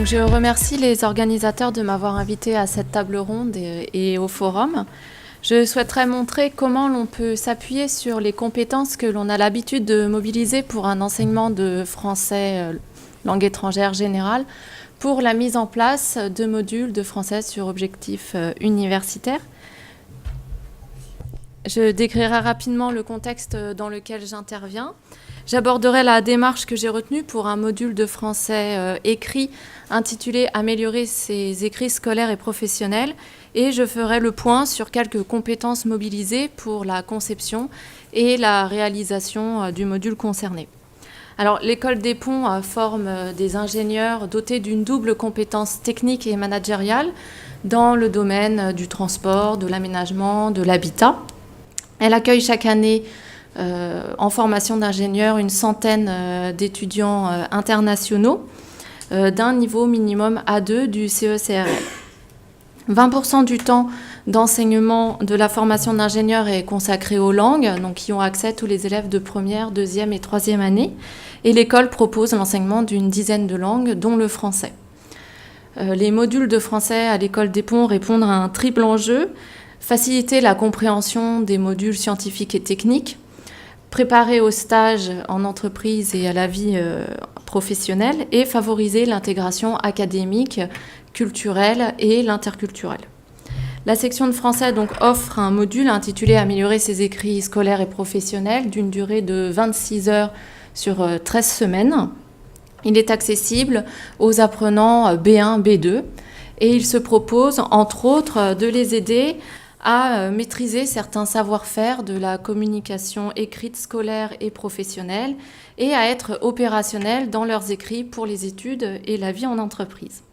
Donc, je remercie les organisateurs de m'avoir invité à cette table ronde et au forum. Je souhaiterais montrer comment l'on peut s'appuyer sur les compétences que l'on a l'habitude de mobiliser pour un enseignement de français langue étrangère générale pour la mise en place de modules de français sur objectifs universitaires. Je décrirai rapidement le contexte dans lequel j'interviens. J'aborderai la démarche que j'ai retenue pour un module de français écrit intitulé « Améliorer ses écrits scolaires et professionnels » et je ferai le point sur quelques compétences mobilisées pour la conception et la réalisation du module concerné. Alors, l'école des ponts forme des ingénieurs dotés d'une double compétence technique et managériale dans le domaine du transport, de l'aménagement, de l'habitat. Elle accueille chaque année en formation d'ingénieurs une centaine d'étudiants internationaux d'un niveau minimum A2 du CECRL. 20% du temps d'enseignement de la formation d'ingénieurs est consacré aux langues, donc y ont accès tous les élèves de première, deuxième et troisième année. Et l'école propose l'enseignement d'une dizaine de langues, dont le français. Les modules de français à l'école des ponts répondent à un triple enjeu: faciliter la compréhension des modules scientifiques et techniques, préparer au stage en entreprise et à la vie professionnelle et favoriser l'intégration académique, culturelle et l'interculturelle. La section de français donc offre un module intitulé « Améliorer ses écrits scolaires et professionnels » d'une durée de 26 heures sur 13 semaines. Il est accessible aux apprenants B1, B2 et il se propose entre autres de les aider à maîtriser certains savoir-faire de la communication écrite scolaire et professionnelle et à être opérationnels dans leurs écrits pour les études et la vie en entreprise.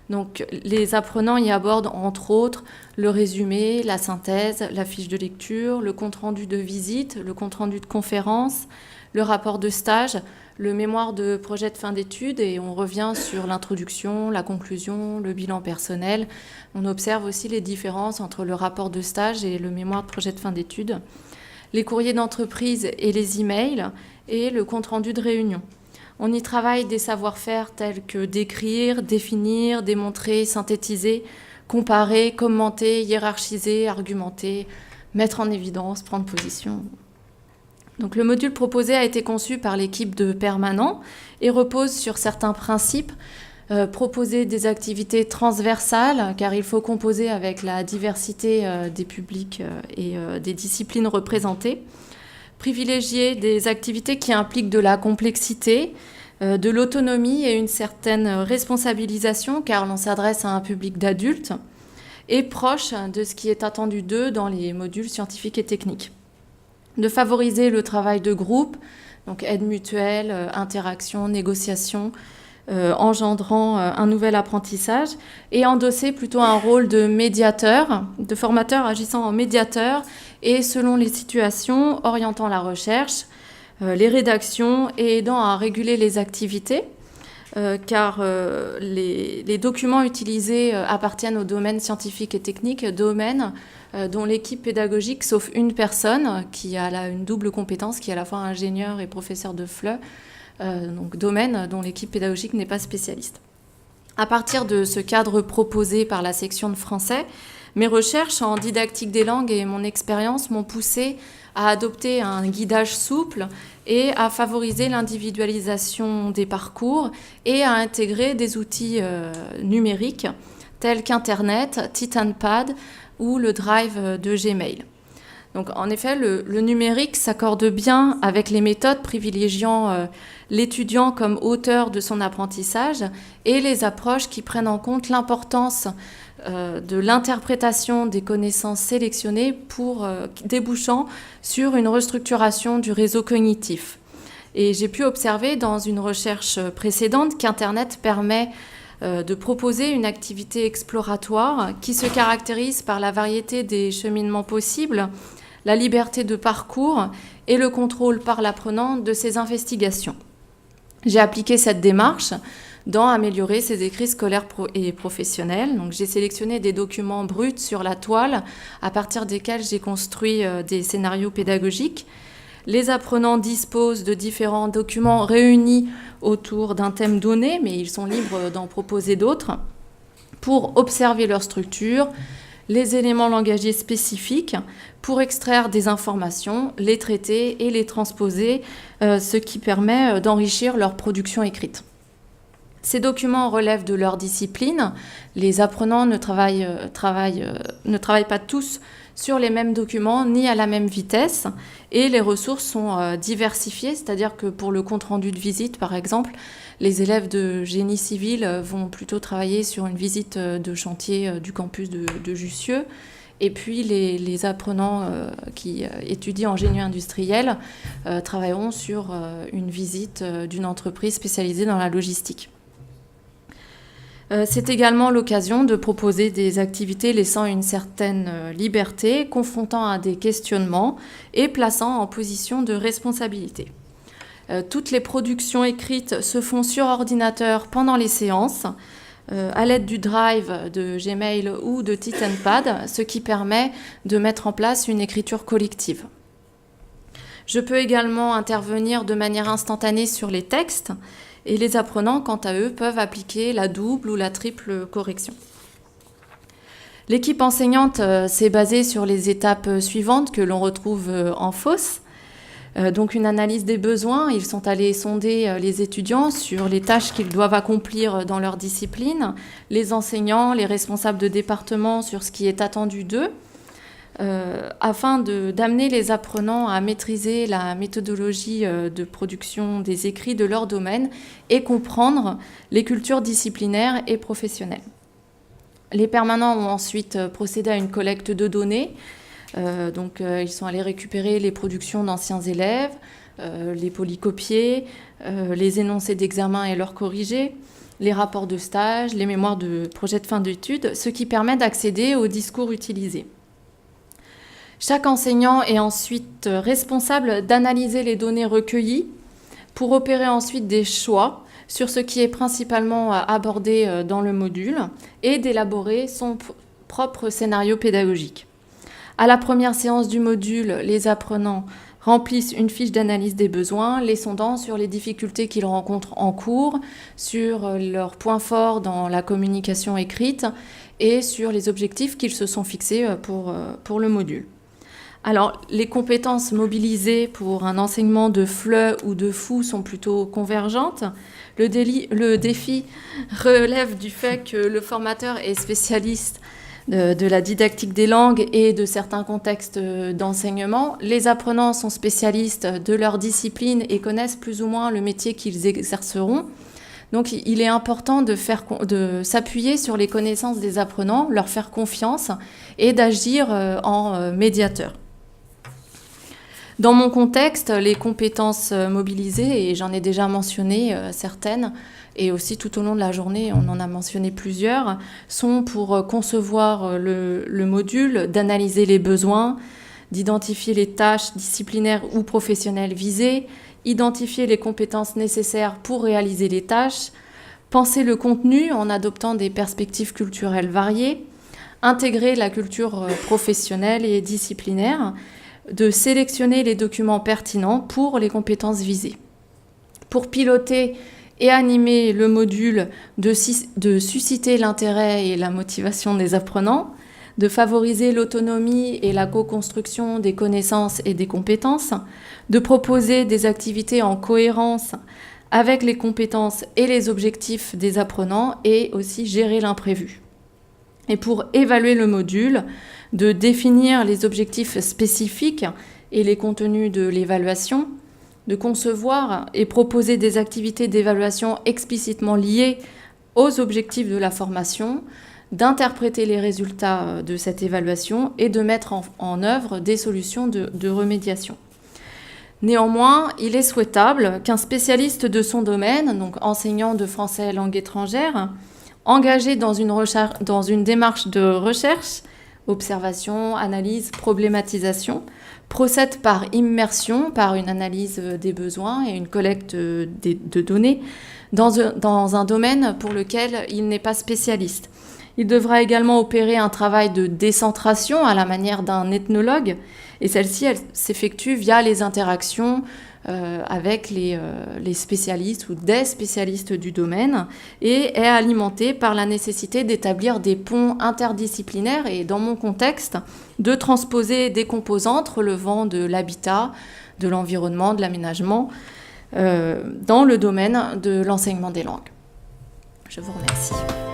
Donc, les apprenants y abordent entre autres le résumé, la synthèse, la fiche de lecture, le compte-rendu de visite, le compte-rendu de conférence, le rapport de stage, le mémoire de projet de fin d'études et on revient sur l'introduction, la conclusion, le bilan personnel. On observe aussi les différences entre le rapport de stage et le mémoire de projet de fin d'études, les courriers d'entreprise et les emails et le compte-rendu de réunion. On y travaille des savoir-faire tels que décrire, définir, démontrer, synthétiser, comparer, commenter, hiérarchiser, argumenter, mettre en évidence, prendre position. Donc, le module proposé a été conçu par l'équipe de permanents et repose sur certains principes. Proposer des activités transversales, car il faut composer avec la diversité des publics et des disciplines représentées. Privilégier des activités qui impliquent de la complexité, de l'autonomie et une certaine responsabilisation, car l'on s'adresse à un public d'adultes, et proche de ce qui est attendu d'eux dans les modules scientifiques et techniques. De favoriser le travail de groupe, donc aide mutuelle, interaction, négociation, engendrant un nouvel apprentissage, et endosser plutôt un rôle de médiateur, de formateur agissant en médiateur, et selon les situations, orientant la recherche, les rédactions et aidant à réguler les activités, car les documents utilisés appartiennent au domaine scientifique et technique, domaine dont l'équipe pédagogique, sauf une personne qui a une double compétence, qui est à la fois ingénieur et professeur de FLE, donc domaine dont l'équipe pédagogique n'est pas spécialiste. À partir de ce cadre proposé par la section de français, mes recherches en didactique des langues et mon expérience m'ont poussé à adopter un guidage souple et à favoriser l'individualisation des parcours et à intégrer des outils numériques tels qu'Internet, TitanPad ou le Drive de Gmail. Donc, en effet, le numérique s'accorde bien avec les méthodes privilégiant l'étudiant comme auteur de son apprentissage et les approches qui prennent en compte l'importance de l'interprétation des connaissances sélectionnées pour débouchant sur une restructuration du réseau cognitif. Et j'ai pu observer dans une recherche précédente qu'Internet permet de proposer une activité exploratoire qui se caractérise par la variété des cheminements possibles, la liberté de parcours et le contrôle par l'apprenant de ses investigations. J'ai appliqué cette démarche dans améliorer ses écrits scolaires et professionnels. Donc, j'ai sélectionné des documents bruts sur la toile à partir desquels j'ai construit des scénarios pédagogiques. Les apprenants disposent de différents documents réunis autour d'un thème donné, mais ils sont libres d'en proposer d'autres, pour observer leur structure, les éléments langagiers spécifiques, pour extraire des informations, les traiter et les transposer, ce qui permet d'enrichir leur production écrite. Ces documents relèvent de leur discipline. Les apprenants ne travaillent pas tous sur les mêmes documents ni à la même vitesse, et les ressources sont diversifiées, c'est-à-dire que pour le compte-rendu de visite, par exemple, les élèves de génie civil vont plutôt travailler sur une visite de chantier du campus de Jussieu, et puis les apprenants qui étudient en génie industriel travailleront sur une visite d'une entreprise spécialisée dans la logistique. C'est également l'occasion de proposer des activités laissant une certaine liberté, confrontant à des questionnements et plaçant en position de responsabilité. Toutes les productions écrites se font sur ordinateur pendant les séances, à l'aide du Drive, de Gmail ou de TitanPad, ce qui permet de mettre en place une écriture collective. Je peux également intervenir de manière instantanée sur les textes, et les apprenants, quant à eux, peuvent appliquer la double ou la triple correction. L'équipe enseignante s'est basée sur les étapes suivantes que l'on retrouve en FOSS. Donc une analyse des besoins, ils sont allés sonder les étudiants sur les tâches qu'ils doivent accomplir dans leur discipline, les enseignants, les responsables de département sur ce qui est attendu d'eux, afin d'amener les apprenants à maîtriser la méthodologie de production des écrits de leur domaine et comprendre les cultures disciplinaires et professionnelles. Les permanents ont ensuite procédé à une collecte de données. Ils sont allés récupérer les productions d'anciens élèves, les polycopier, les énoncés d'examen et leurs corriger, les rapports de stage, les mémoires de projet de fin d'études, ce qui permet d'accéder aux discours utilisés. Chaque enseignant est ensuite responsable d'analyser les données recueillies pour opérer ensuite des choix sur ce qui est principalement abordé dans le module et d'élaborer son propre scénario pédagogique. À la première séance du module, les apprenants remplissent une fiche d'analyse des besoins, les sondant sur les difficultés qu'ils rencontrent en cours, sur leurs points forts dans la communication écrite et sur les objectifs qu'ils se sont fixés pour le module. Alors, les compétences mobilisées pour un enseignement de FLE ou de FOU sont plutôt convergentes. Le défi relève du fait que le formateur est spécialiste de la didactique des langues et de certains contextes d'enseignement. Les apprenants sont spécialistes de leur discipline et connaissent plus ou moins le métier qu'ils exerceront. Donc, il est important de s'appuyer sur les connaissances des apprenants, leur faire confiance et d'agir en médiateur. Dans mon contexte, les compétences mobilisées, et j'en ai déjà mentionné certaines, et aussi tout au long de la journée, on en a mentionné plusieurs, sont pour concevoir le module, d'analyser les besoins, d'identifier les tâches disciplinaires ou professionnelles visées, identifier les compétences nécessaires pour réaliser les tâches, penser le contenu en adoptant des perspectives culturelles variées, intégrer la culture professionnelle et disciplinaire, de sélectionner les documents pertinents pour les compétences visées. Pour piloter et animer le module, de susciter l'intérêt et la motivation des apprenants, de favoriser l'autonomie et la co-construction des connaissances et des compétences, de proposer des activités en cohérence avec les compétences et les objectifs des apprenants et aussi gérer l'imprévu. Et pour évaluer le module, de définir les objectifs spécifiques et les contenus de l'évaluation, de concevoir et proposer des activités d'évaluation explicitement liées aux objectifs de la formation, d'interpréter les résultats de cette évaluation et de mettre en œuvre des solutions de remédiation. Néanmoins, il est souhaitable qu'un spécialiste de son domaine, donc enseignant de français langue étrangère, engagé dans une démarche de recherche, observation, analyse, problématisation, procède par immersion, par une analyse des besoins et une collecte de données dans un domaine pour lequel il n'est pas spécialiste. Il devra également opérer un travail de décentration à la manière d'un ethnologue, et celle-ci, elle s'effectue via les interactions avec les spécialistes ou des spécialistes du domaine, et est alimentée par la nécessité d'établir des ponts interdisciplinaires et, dans mon contexte, de transposer des composantes relevant de l'habitat, de l'environnement, de l'aménagement, dans le domaine de l'enseignement des langues. Je vous remercie.